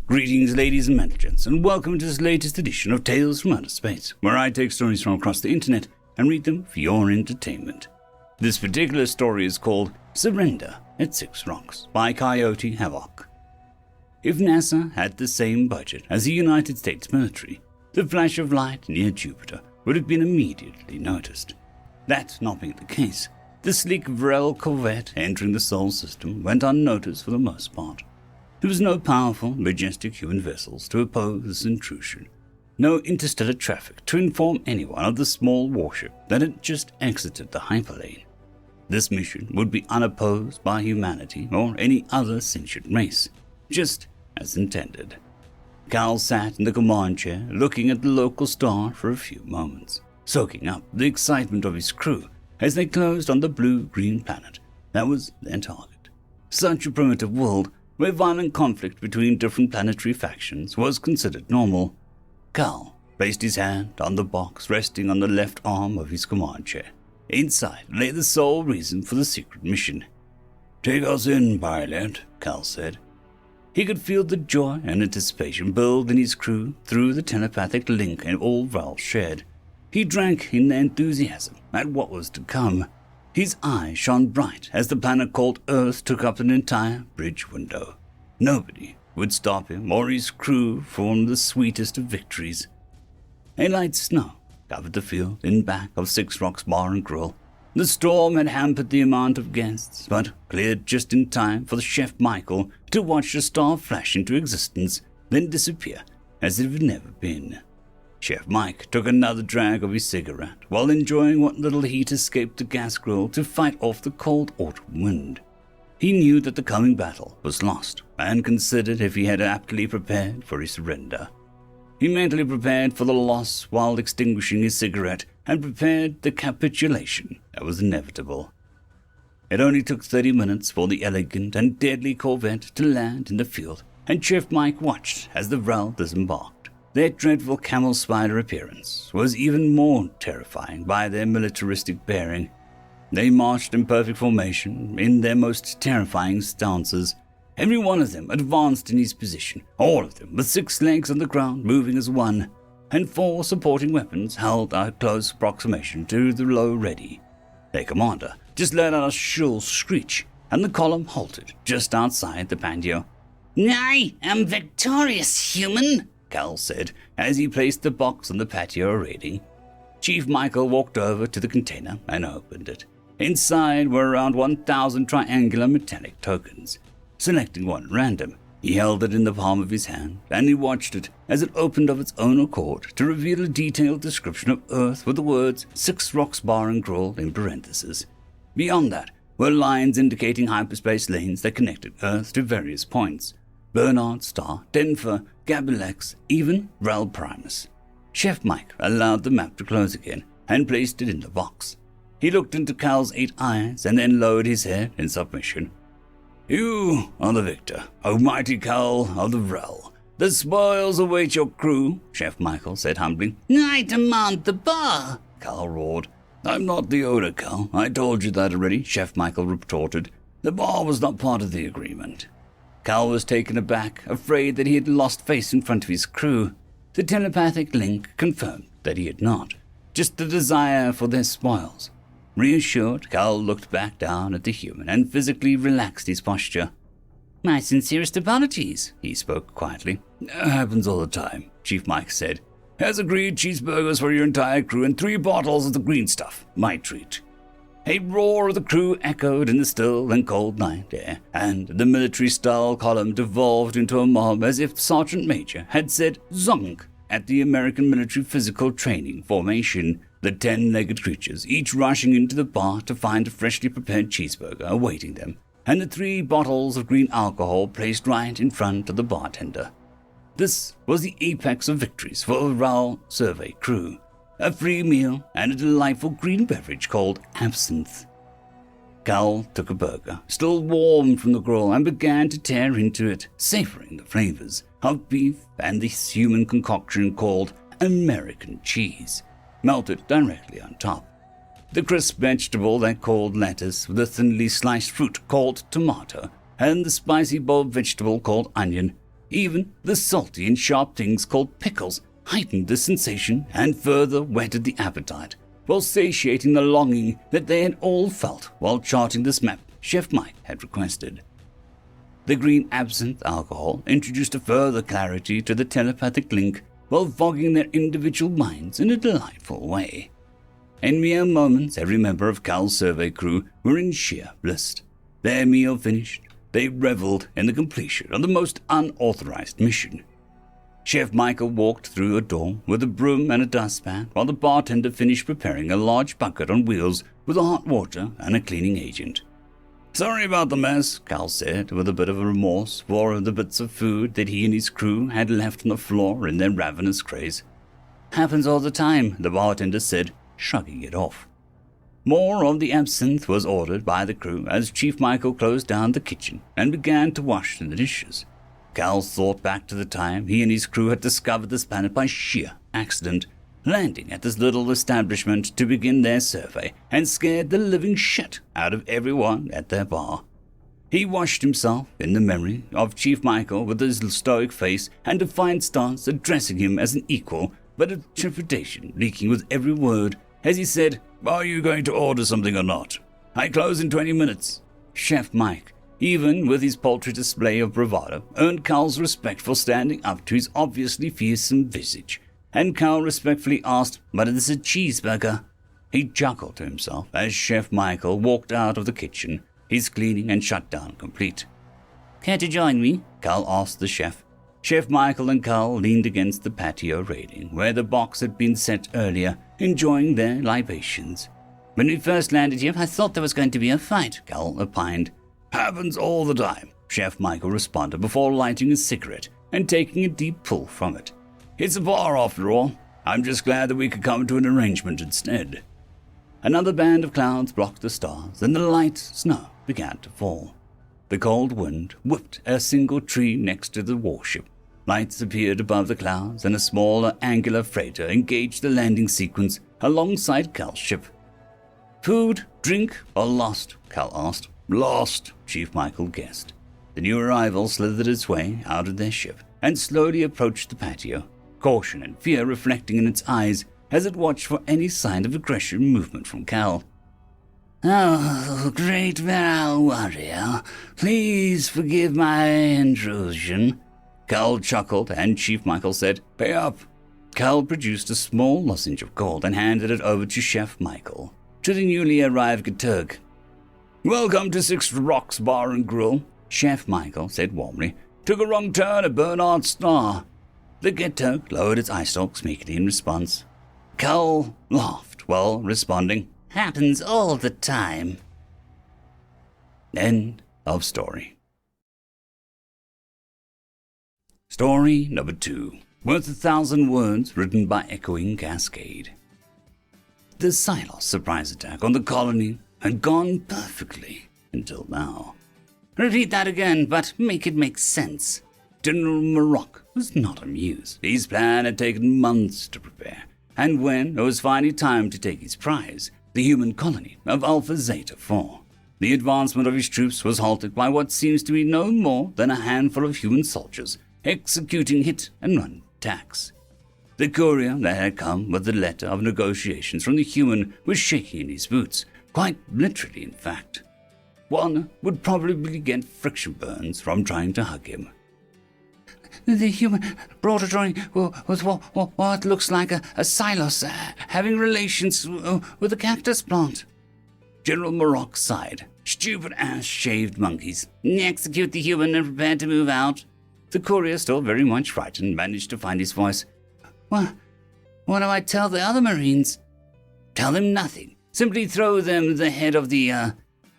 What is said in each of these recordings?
Greetings, ladies and gents, and welcome to this latest edition of Tales from Outer Space, where I take stories from across the internet and read them for your entertainment. This particular story is called Surrender at Six Rocks by Coyote Havoc. If NASA had the same budget as the United States military, the flash of light near Jupiter would have been immediately noticed. That not being the case, the sleek Vrel corvette entering the Sol system went unnoticed for the most part. There was no powerful, majestic human vessels to oppose this intrusion, no interstellar traffic to inform anyone of the small warship that had just exited the hyperlane. This mission would be unopposed by humanity or any other sentient race, just as intended. Cal sat in the command chair looking at the local star for a few moments, soaking up the excitement of his crew as they closed on the blue-green planet that was their target. Such a primitive world where violent conflict between different planetary factions was considered normal. Cal placed his hand on the box resting on the left arm of his command chair. Inside lay the sole reason for the secret mission. "Take us in, pilot," Cal said. He could feel the joy and anticipation build in his crew through the telepathic link all Vrel shared. He drank in the enthusiasm at what was to come. His eyes shone bright as the planet called Earth took up an entire bridge window. Nobody would stop him or his crew from the sweetest of victories. A light snow covered the field in back of Six Rocks Bar and Grill. The storm had hampered the amount of guests, but cleared just in time for the Chef Michael to watch the star flash into existence, then disappear as if it had never been. Chef Mike took another drag of his cigarette while enjoying what little heat escaped the gas grill to fight off the cold autumn wind. He knew that the coming battle was lost and considered if he had aptly prepared for his surrender. He mentally prepared for the loss while extinguishing his cigarette and prepared the capitulation that was inevitable. It only took 30 minutes for the elegant and deadly corvette to land in the field, and Chef Mike watched as the Vrel disembarked. Their dreadful camel spider appearance was even more terrifying by their militaristic bearing. They marched in perfect formation, in their most terrifying stances. Every one of them advanced in his position, all of them with 6 legs on the ground moving as one, and 4 supporting weapons held at close approximation to the low ready. Their commander just let out a shrill screech, and the column halted just outside the patio. "I am victorious, human," Cal said as he placed the box on the patio rating. Chief Michael walked over to the container and opened it. Inside were around 1,000 triangular metallic tokens. Selecting one at random, he held it in the palm of his hand, and he watched it as it opened of its own accord to reveal a detailed description of Earth with the words Six Rocks Bar and Grill in parentheses. Beyond that were lines indicating hyperspace lanes that connected Earth to various points. Bernard Star, Denver, Gabilex, even Vrel Primus. Chef Mike allowed the map to close again and placed it in the box. He looked into Cal's 8 eyes and then lowered his head in submission. "You are the victor, O mighty Cal of the Vrel. The spoils await your crew," Chef Michael said humbly. "I demand the bar," Cal roared. "I'm not the owner, Cal. I told you that already," Chef Michael retorted. "The bar was not part of the agreement." Cal was taken aback, afraid that he had lost face in front of his crew. The telepathic link confirmed that he had not, just the desire for their spoils. Reassured, Cal looked back down at the human and physically relaxed his posture. "My sincerest apologies," he spoke quietly. "Happens all the time," Chief Mike said. "Has agreed cheeseburgers for your entire crew and 3 bottles of the green stuff. My treat." A roar of the crew echoed in the still and cold night air, and the military-style column devolved into a mob as if Sergeant Major had said zonk at the American military physical training formation, the 10-legged creatures each rushing into the bar to find a freshly prepared cheeseburger awaiting them, and the 3 bottles of green alcohol placed right in front of the bartender. This was the apex of victories for a Vrel survey crew. A free meal and a delightful green beverage called absinthe. Cal took a burger, still warm from the grill, and began to tear into it, savoring the flavors of beef and this human concoction called American cheese, melted directly on top. The crisp vegetable they called lettuce, with the thinly sliced fruit called tomato, and the spicy boiled vegetable called onion. Even the salty and sharp things called pickles heightened the sensation and further whetted the appetite, while satiating the longing that they had all felt while charting this map Chef Mike had requested. The green absinthe alcohol introduced a further clarity to the telepathic link while fogging their individual minds in a delightful way. In mere moments, every member of Cal's survey crew were in sheer bliss. Their meal finished, they reveled in the completion of the most unauthorized mission. Chef Michael walked through a door with a broom and a dustpan while the bartender finished preparing a large bucket on wheels with hot water and a cleaning agent. "Sorry about the mess," Cal said, with a bit of a remorse for the bits of food that he and his crew had left on the floor in their ravenous craze. "Happens all the time," the bartender said, shrugging it off. More of the absinthe was ordered by the crew as Chief Michael closed down the kitchen and began to wash the dishes. Cal thought back to the time he and his crew had discovered this planet by sheer accident, landing at this little establishment to begin their survey, and scared the living shit out of everyone at their bar. He washed himself in the memory of Chief Michael with his stoic face and defiant stance, addressing him as an equal, but a trepidation leaking with every word as he said, "Are you going to order something or not? I close in 20 minutes. Chef Mike, even with his paltry display of bravado, earned Cal's respect for standing up to his obviously fearsome visage, and Cal respectfully asked, "But is this a cheeseburger?" He chuckled to himself as Chef Michael walked out of the kitchen, his cleaning and shutdown complete. "Care to join me?" Cal asked the chef. Chef Michael and Cal leaned against the patio railing, where the box had been set earlier, enjoying their libations. "When we first landed here, I thought there was going to be a fight," Cal opined. "Happens all the time," Chef Michael responded before lighting a cigarette and taking a deep pull from it. "It's a bar after all. I'm just glad that we could come to an arrangement instead." Another band of clouds blocked the stars, and the light snow began to fall. The cold wind whipped a single tree next to the warship. Lights appeared above the clouds, and a smaller angular freighter engaged the landing sequence alongside Cal's ship. "Food, drink, or lost?" Cal asked. "Lost," Chief Michael guessed. The new arrival slithered its way out of their ship and slowly approached the patio, caution and fear reflecting in its eyes as it watched for any sign of aggression movement from Cal. "Oh, great virile warrior, please forgive my intrusion." Cal chuckled, and Chief Michael said, "Pay up." Cal produced a small lozenge of gold and handed it over to Chef Michael, to the newly arrived Gaturg. "Welcome to Six Rocks Bar and Grill," Chef Michael said warmly. "Took a wrong turn at Bernard's Star." The Gaturg lowered its eye stalks meekly in response. Cal laughed while responding, "Happens all the time." End of story. Story number 2, worth 1,000 words, written by EchoingCascade. The Silos surprise attack on the colony had gone perfectly until now. "Repeat that again, but make it make sense." General Maroc was not amused. His plan had taken months to prepare, and when it was finally time to take his prize, the human colony of Alpha Zeta 4, the advancement of his troops was halted by what seems to be no more than a handful of human soldiers executing hit-and-run attacks. The courier that had come with the letter of negotiations from the human was shaking in his boots, quite literally in fact. One would probably get friction burns from trying to hug him. "The human brought a drawing with what looks like a silos having relations with a cactus plant." General Maroc sighed. "Stupid-ass shaved monkeys. Execute the human and prepare to move out." The courier, still very much frightened, managed to find his voice. What do I tell the other Marines?" "Tell them nothing. Simply throw them the head of the,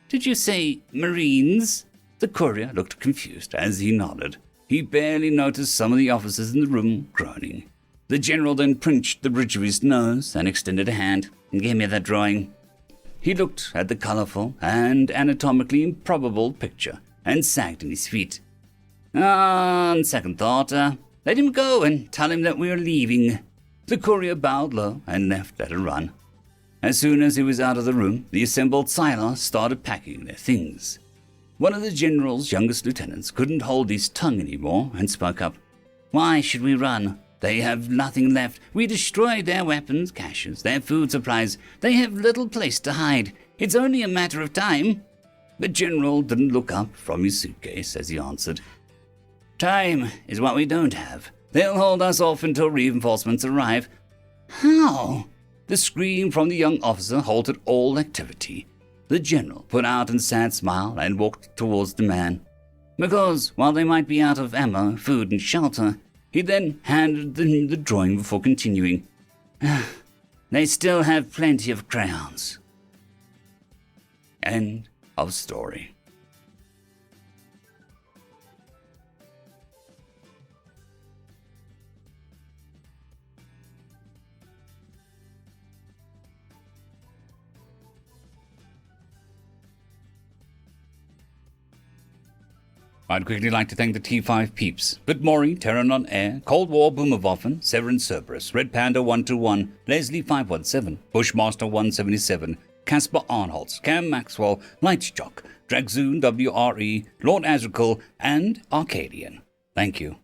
Did you say Marines?" The courier looked confused as he nodded. He barely noticed some of the officers in the room groaning. The general then pinched the bridge of his nose and extended a hand. "Give me that drawing." He looked at the colorful and anatomically improbable picture and sagged in his feet. "On second thought, let him go and tell him that we are leaving." The courier bowed low and left at a run. As soon as he was out of the room, the assembled Silos started packing their things. One of the general's youngest lieutenants couldn't hold his tongue anymore and spoke up. Why should we run? They have nothing left. We destroyed their weapons, caches, their food supplies. They have little place to hide. It's only a matter of time. The general didn't look up from his suitcase as he answered. Time is what we don't have. They'll hold us off until reinforcements arrive. How? The scream from the young officer halted all activity. The general put out a sad smile and walked towards the man. Because, while they might be out of ammo, food, and shelter, he then handed him the drawing before continuing. They still have plenty of crayons. End of story. I'd quickly like to thank the T5 peeps: Bitmori, Terran on Air, Cold War Boomerwaffen, Severin Cerberus, Red Panda 121, Leslie 517, Bushmaster 177, Caspar Arnholtz, Cam Maxwell, Lightjock, Dragzoon WRE, Lord Azrakul, and Arcadian. Thank you.